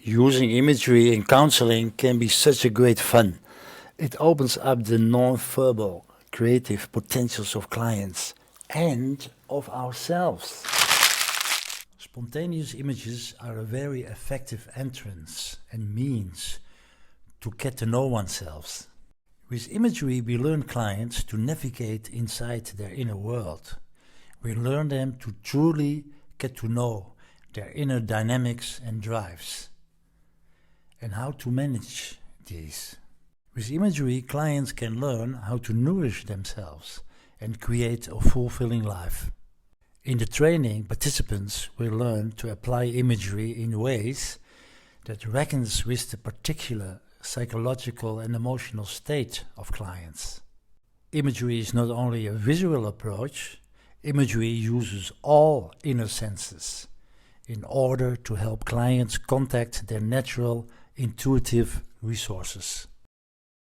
Using imagery in counseling can be such a great fun. It opens up the non-verbal creative potentials of clients and of ourselves. Spontaneous images are a very effective entrance and means to get to know oneself. With imagery, we learn clients to navigate inside their inner world. We learn them to truly get to know their inner dynamics and drives, and how to manage these. With imagery, clients can learn how to nourish themselves and create a fulfilling life. In the training, participants will learn to apply imagery in ways that reckons with the particular psychological and emotional state of clients. Imagery is not only a visual approach, imagery uses all inner senses in order to help clients contact their natural, intuitive resources.